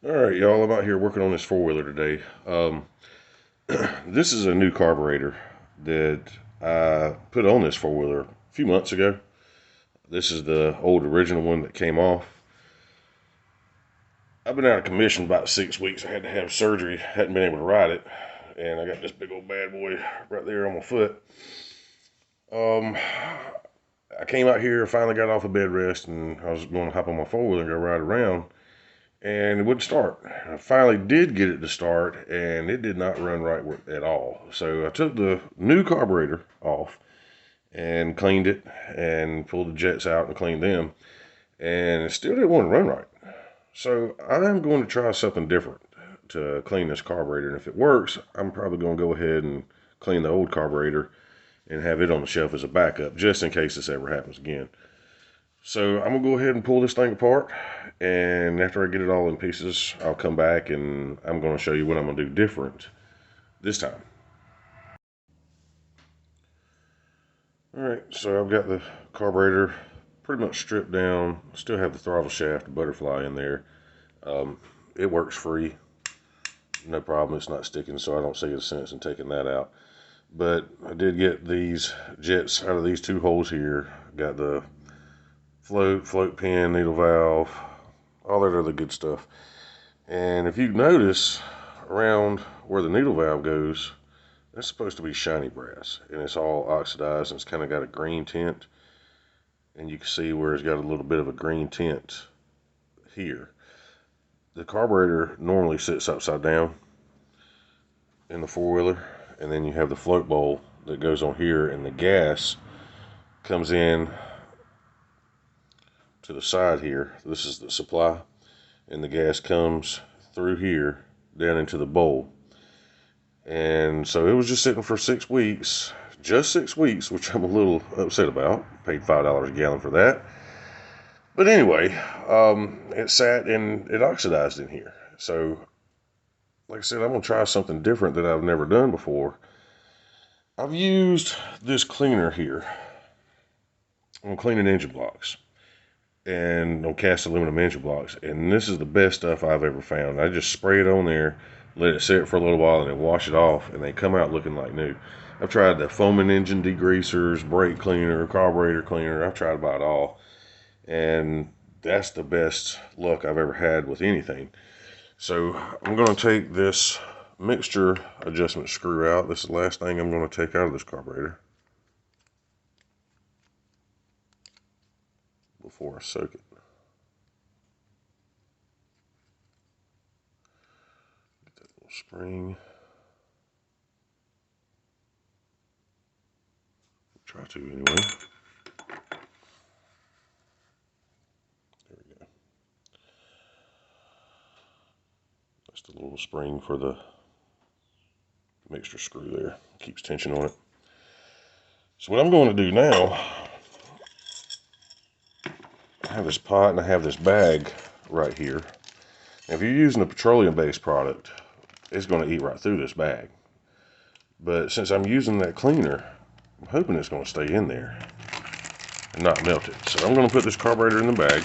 All right, y'all, I'm out here working on this four-wheeler today. This is a new carburetor that I put on this four-wheeler a few months ago. This is the old original one that came off. I've been out of commission about 6 weeks. I had to have surgery, hadn't been able to ride it, and I got this big old bad boy right there on my foot. Um, I came out here, finally got off of bed rest, and I was going to hop on my four-wheeler and go ride around, and it wouldn't start. I finally did get it to start, and it did not run right at all. So I took the new carburetor off and cleaned it and pulled the jets out and cleaned them, and it still didn't want to run right. So I'm going to try something different to clean this carburetor, and if it works, I'm probably going to go ahead and clean the old carburetor and have it on the shelf as a backup, just in case this ever happens again. So I'm gonna go ahead and pull this thing apart, and after I get it all in pieces, I'll come back and I'm gonna show you what I'm gonna do different this time. All right, so I've got the carburetor pretty much stripped down. Still have the throttle shaft, the butterfly in there. It works free, no problem. It's not sticking, so I don't see a sense in taking that out. But I did get these jets out of these two holes here. Got the float pin, needle valve, all that other good stuff. And if you notice, around where the needle valve goes, that's supposed to be shiny brass, and it's all oxidized, and it's kind of got a green tint, and you can see where it's got a little bit of a green tint here. The carburetor normally sits upside down in the four-wheeler, and then you have the float bowl that goes on here, and the gas comes in to the side here. This is the supply, and the gas comes through here down into the bowl. And so it was just sitting for 6 weeks, just 6 weeks, which I'm a little upset about. Paid $5 a gallon for that. But anyway, it sat and it oxidized in here. So, like I said, I'm going to try something different that I've never done before. I've used this cleaner here on cleaning engine blocks and on cast aluminum engine blocks. And this is the best stuff I've ever found. I just spray it on there, let it sit for a little while, and then wash it off, and they come out looking like new. I've tried the foaming engine degreasers, brake cleaner, carburetor cleaner. I've tried about all, and that's the best luck I've ever had with anything. So I'm going to take this mixture adjustment screw out. This is the last thing I'm going to take out of this carburetor before I soak it. Get that little spring. Try to anyway. There we go. That's the little spring for the mixture screw there. Keeps tension on it. So what I'm going to do now, I have this pot and I have this bag right here. Now, if you're using a petroleum-based product, it's going to eat right through this bag. But since I'm using that cleaner, I'm hoping it's going to stay in there and not melt it. So I'm going to put this carburetor in the bag.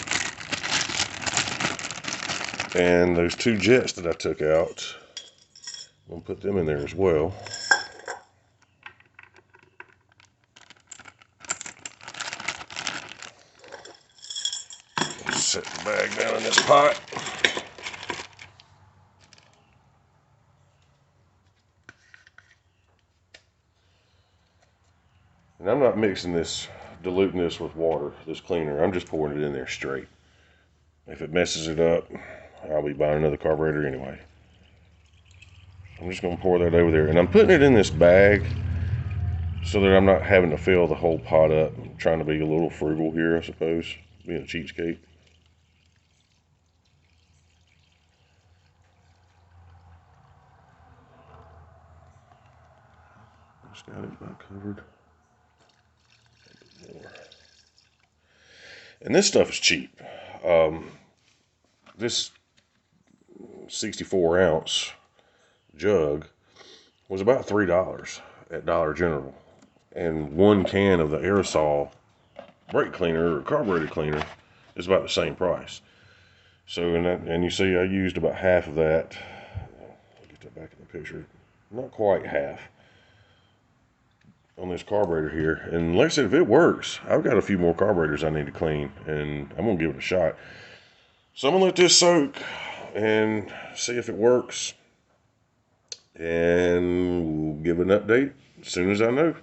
And those two jets that I took out, I'm going to put them in there as well. Set the bag down in this pot. And I'm not mixing this, diluting this with water, this cleaner. I'm just pouring it in there straight. If it messes it up, I'll be buying another carburetor anyway. I'm just going to pour that over there. And I'm putting it in this bag so that I'm not having to fill the whole pot up. I'm trying to be a little frugal here, I suppose, being a cheapskate. Just got it about covered. And this stuff is cheap. This 64 ounce jug was about $3 at Dollar General, and one can of the aerosol brake cleaner or carburetor cleaner is about the same price. So, and you see I used about half of that. I'll get that back in the picture. Not quite half on this carburetor here. And like I said, if it works, I've got a few more carburetors I need to clean, and I'm going to give it a shot. So I'm going to let this soak and see if it works. And we'll give an update as soon as I know.